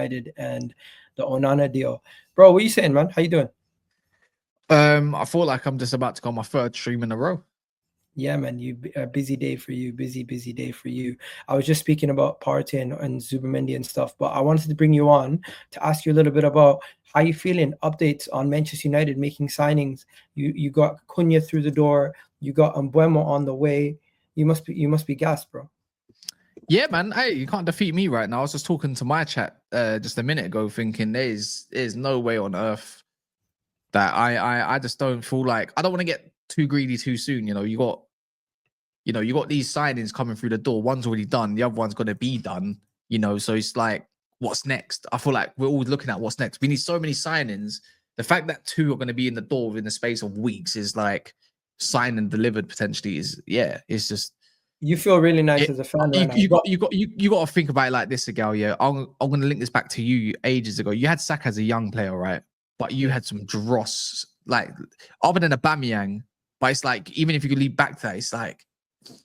United and the Onana deal. Bro, what are you saying, man? How you doing? I feel like I'm just about to go on my third stream in a row. Yeah, man, a busy day for you. Busy day for you. I was just speaking about Partey and Zubimendi and stuff, but I wanted to bring you on to ask you a little bit about how you feeling. Updates on Manchester United making signings. You got Cunha through the door. You got Mbeumo on the way. You must be gassed, bro. Yeah, man. Hey, you can't defeat me right now. I was just talking to my chat just a minute ago, thinking there's no way on earth that I just don't feel like I don't want to get too greedy too soon. You got these signings coming through the door. One's already done, the other one's gonna be done. So it's like, what's next? I feel like we're always looking at what's next. We need so many signings. The fact that 2 are going to be in the door within the space of weeks is like signed and delivered potentially. It's just. You feel really nice as a fan right now. You got to think about it like this, Egal. Yeah, I'm going to link this back to you ages ago. You had Saka as a young player, right? But you had some dross, like other than Aubameyang. But it's like, even if you could lead back to that, it's like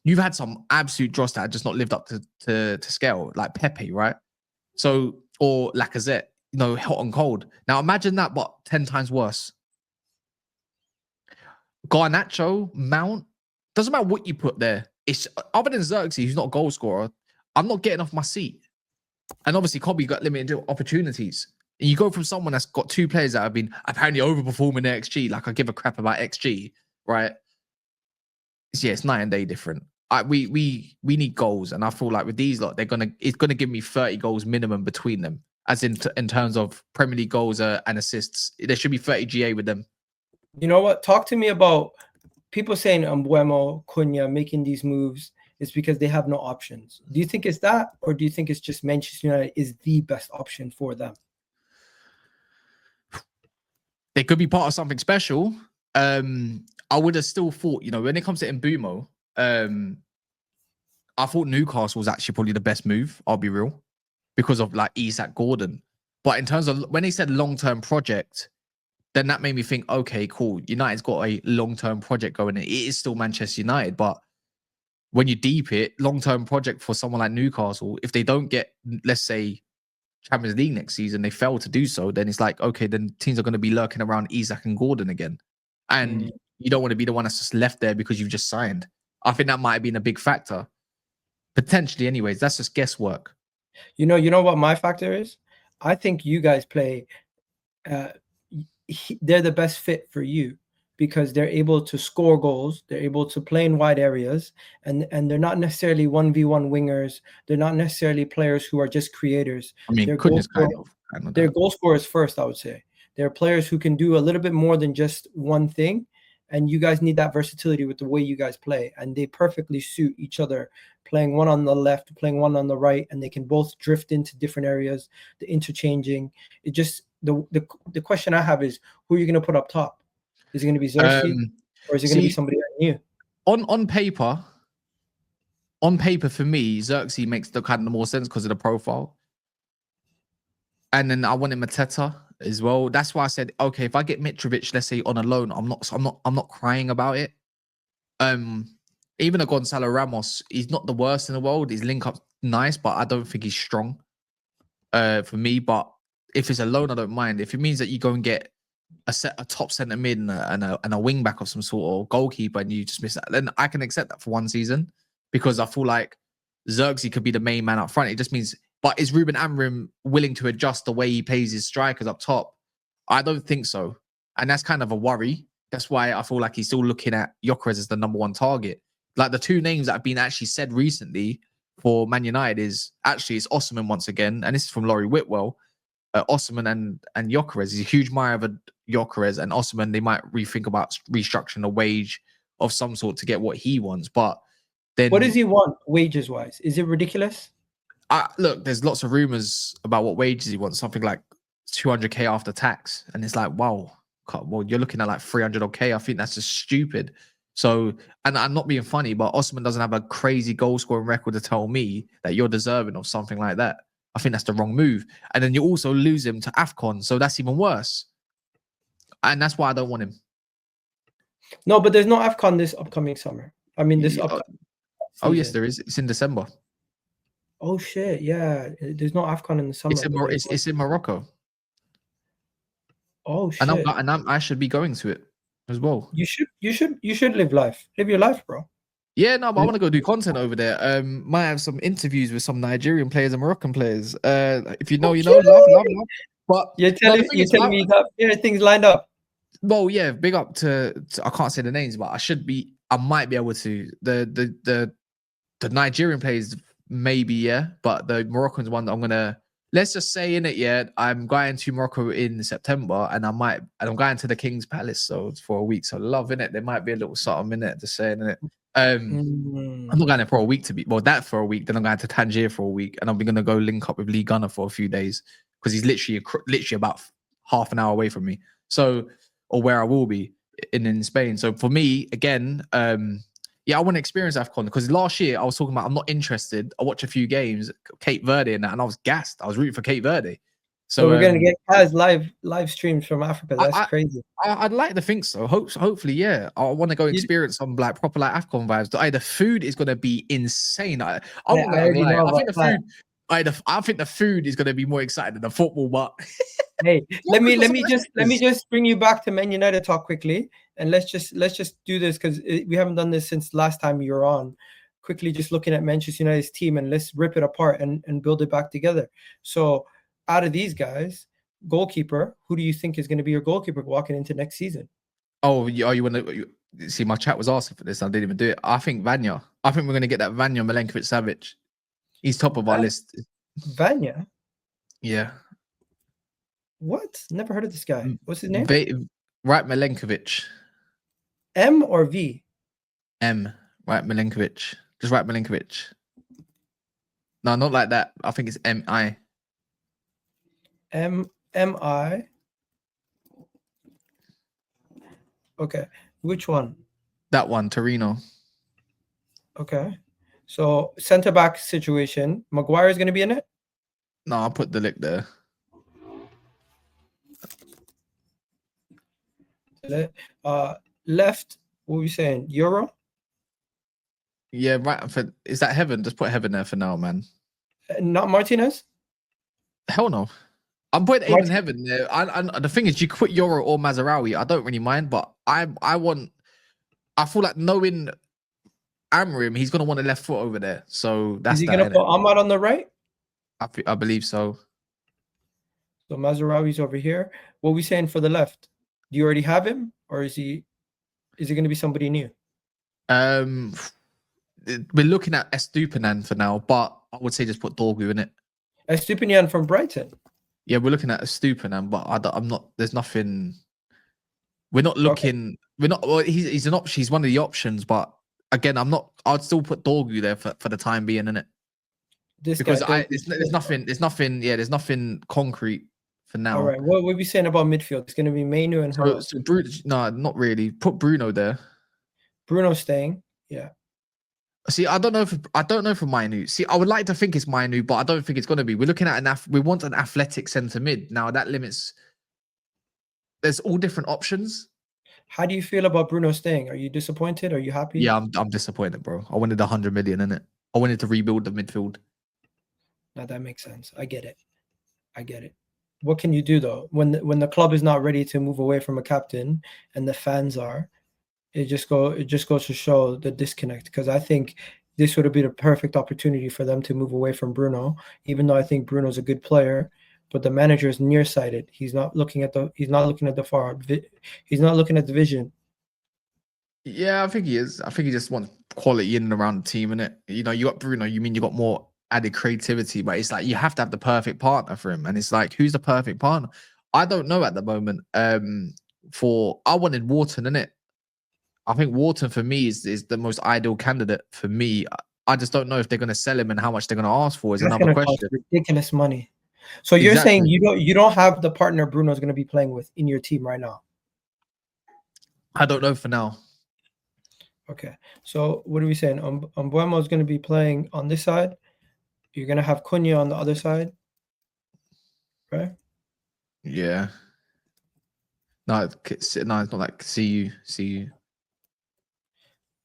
you've had some absolute dross that had just not lived up to scale, like Pepe, right? So, or Lacazette, hot and cold. Now imagine that, but 10 times worse. Garnacho, Mount, doesn't matter what you put there. It's other than Xerxes, who's not a goal scorer, I'm not getting off my seat. And obviously, Kobe got limited opportunities. And you go from someone that's got 2 players that have been apparently overperforming their XG, like I give a crap about XG, right? It's night and day different. We need goals, and I feel like with these lot, it's gonna give me 30 goals minimum between them, as in terms of Premier League goals and assists. There should be 30 GA with them. You know what? Talk to me about people saying Mbeumo, Cunha making these moves is because they have no options. Do you think it's that, or do you think it's just Manchester United is the best option for them? They could be part of something special. I would have still thought, when it comes to Mbeumo, I thought Newcastle was actually probably the best move. I'll be real, because of like Isaac Gordon. But in terms of when he said long-term project, then that made me think, okay, cool. United's got a long-term project going. It is still Manchester United, but when you deep it, long-term project for someone like Newcastle, if they don't get, let's say, Champions League next season, they fail to do so, then it's like, okay, then teams are going to be lurking around Isaac and Gordon again. And you don't want to be the one that's just left there because you've just signed. I think that might have been a big factor. Potentially, anyways, that's just guesswork. You know what my factor is? I think you guys play, they're the best fit for you because they're able to score goals. They're able to play in wide areas, and they're not necessarily 1v1 wingers. They're not necessarily players who are just creators. I mean, they're they're goal scorers first, I would say. They're players who can do a little bit more than just one thing. And you guys need that versatility with the way you guys play. And they perfectly suit each other, playing one on the left, playing one on the right, and they can both drift into different areas, the interchanging. It just, the question I have is, who are you going to put up top? Is it going to be Xerxes, or is it going to be somebody new? On paper, for me, Xerxes makes the kind of more sense because of the profile. And then I wanted Mateta as well. That's why I said, okay, if I get Mitrovic, let's say on a loan, I'm not crying about it. Even a Gonzalo Ramos, he's not the worst in the world. His link up nice, but I don't think he's strong for me. But if it's a loan, I don't mind. If it means that you go and get a top centre mid and a wing back of some sort, or goalkeeper, and you just miss that, then I can accept that for one season, because I feel like Xerxes could be the main man up front. It just means, but is Ruben Amorim willing to adjust the way he plays his strikers up top? I don't think so. And that's kind of a worry. That's why I feel like he's still looking at Gyökeres as the number 1 target. Like the 2 names that have been actually said recently for Man United it's Osimhen once again, and this is from Laurie Whitwell. Osimhen and Gyökeres. He's a huge admirer of Gyökeres, and Osimhen, they might rethink about restructuring a wage of some sort to get what he wants. But then, what does he want wages wise? Is it ridiculous? Look, there's lots of rumors about what wages he wants, something like 200k after tax, and it's like, wow, well, you're looking at like 300k. I think that's just stupid. So, and I'm not being funny, but Osimhen doesn't have a crazy goal scoring record to tell me that you're deserving of something like that. I think that's the wrong move. And then you also lose him to AFCON, so that's even worse. And that's why I don't want him. No, but there's no AFCON this upcoming summer. I mean, this upcoming Oh, yes, there is. It's in December. Oh shit! Yeah, there's no AFCON in the summer, but there's It's in Morocco, oh and shit! I should be going to it as well. You should live life. Live your life, bro. Yeah, no, but I want to go do content over there. Might have some interviews with some Nigerian players and Moroccan players. If you know, you know, love, love, love. But You're no, the telling thing you're is, telling me you got things lined up. well, yeah, big up to I can't say the names, but I might be able to. The Nigerian players maybe, yeah, but the Moroccan's one I'm gonna let's just say in it, yeah. I'm going to Morocco in September, and I'm going to the King's Palace so for a week. So love in it. There might be a little something in it to say in it. I'm not going there for a week that for a week. Then I'm going to Tangier for a week, and I'm gonna go link up with Lee Gunner for a few days because he's literally about half an hour away from me. So, or where I will be in Spain. So for me, again, yeah, I want to experience AFCON because last year I was talking about I'm not interested. I watched a few games, Cape Verde and that, and I was gassed. I was rooting for Cape Verde. So So we're gonna get KAS live streams from Africa. That's I, crazy. I'd like to think so. Hopefully, yeah. I want to go You, experience some like proper like AFCON vibes. The food is gonna be insane. I'm not I gonna already lie. know I think about the that. food. I think the food is gonna be more exciting than the football. But Hey, let Morocco's me got let some me just let me recipes. just bring you back to Man United talk quickly, and let's just do this because we haven't done this since last time you were on. Quickly, just looking at Manchester United's team, and let's rip it apart and build it back together. So, out of these guys, goalkeeper, who do you think is going to be your goalkeeper walking into next season? Oh, you want to see? My chat was asking for this. I didn't even do it. I think Vanya. I think we're gonna get that Vanya Milenkovic Savic. He's top of our list. Vanya? Yeah. What? Never heard of this guy. What's his name? Right Milenkovic. M or V? Right Milenkovic. Just right Milenkovic. No, not like that. I think it's MI. M I. Okay. Which one? That one, Torino. Okay. So center back situation. Maguire is going to be in it. No, I'll put the lick there. Left. What were you saying? Euro. Yeah, right. Is that Heaven? Just put Heaven there for now, man. Not Martinez. Hell no. I'm putting Aim in Martin- Heaven there. The thing is, you could put Euro or Mazarawi. I don't really mind, but I feel like knowing Amrim, he's gonna want a left foot over there. So Is that's he that, going to innit? put Ahmad on the right? I believe so. So Mazraoui's over here. What are we saying for the left? Do you already have him, or is he going to be somebody new? Um, we're looking at Estupinan for now, but I would say just put Dorgu in it. Estupinian from Brighton. Yeah, we're looking at Estupinan, but I'm not. There's nothing. We're not looking. We're not. Well, he's an option. He's one of the options, but again, I'm not. I'd still put Dorgu there for the time being, in it, This because guy. there's nothing. There's nothing. Yeah, there's nothing concrete for now. All right. What were we saying about midfield? It's going to be Mainu and who else? So Bruno, no, not really. Put Bruno there. Bruno staying. Yeah. See, I don't know for Mainu. See, I would like to think it's Mainu, but I don't think it's going to be. We're looking at we want an athletic centre mid. Now that limits. There's all different options. How do you feel about Bruno staying? Are you disappointed? Are you happy? Yeah, I'm disappointed, bro. I wanted 100 million in it. I wanted to rebuild the midfield. Now that makes sense. I get it. What can you do though when the club is not ready to move away from a captain and the fans are? It just goes to show the disconnect, because I think this would have been a perfect opportunity for them to move away from Bruno, even though I think Bruno's a good player, but the manager is nearsighted. He's not looking at the far. He's not looking at the vision. Yeah, I think he is. I think he just wants quality in and around the team, innit? You know, you got Bruno, you mean you got more added creativity, but it's like you have to have the perfect partner for him. And it's like, who's the perfect partner? I don't know at the moment. I wanted Wharton, innit? I think Wharton for me is the most ideal candidate for me. I just don't know if they're going to sell him and how much they're going to ask for is That's another going to cost question. ridiculous money. So you're saying Exactly. you don't have the partner Bruno's going to be playing with in your team right now? I don't know for now. Okay. So what are we saying? Mbeumo is going to be playing on this side. You're going to have Cunha on the other side, right? Yeah. No, it's not like CU.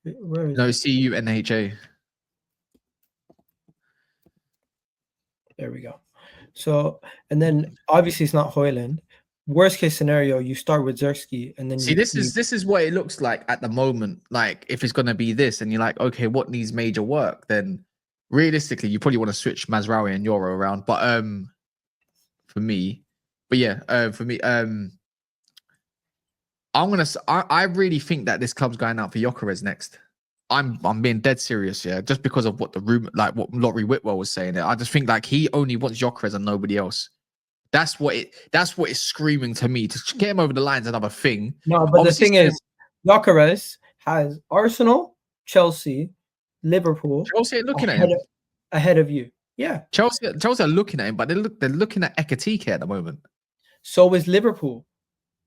Where is No, it? CU NHA. There we go. So, and then obviously it's not Højlund. Worst case scenario, you start with Xerxes, and then See, this is what it looks like at the moment. Like, if it's gonna be this, and you're like, okay, what needs major work? Then realistically, you probably want to switch Mazraoui and Euro around. But for me, for me, I really think that this club's going out for Gyökeres next. I'm being dead serious, yeah. Just because of what the room, like what Laurie Whitwell was saying there. I just think like he only wants Gyökeres and nobody else. That's what it's screaming to me. To get him over the line is another thing. No, but Obviously, the thing is, Gyökeres has Arsenal, Chelsea, Liverpool Chelsea ain't looking at him. Ahead of you. Yeah. Chelsea are looking at him, but they're looking at Ekatike at the moment. So is Liverpool.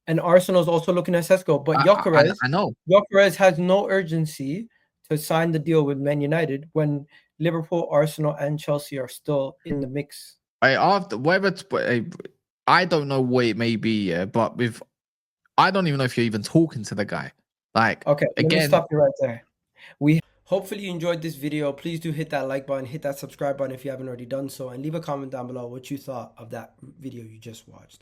And Arsenal's also looking at Sesko. But Gyökeres, I know. Gyökeres has no urgency to sign the deal with Man United when Liverpool, Arsenal, and Chelsea are still in the mix. I don't know what it may be, yeah, but I don't even know if you're even talking to the guy. Like, okay, again, let me stop you right there. Hopefully you enjoyed this video. Please do hit that like button, hit that subscribe button if you haven't already done so, and leave a comment down below what you thought of that video you just watched.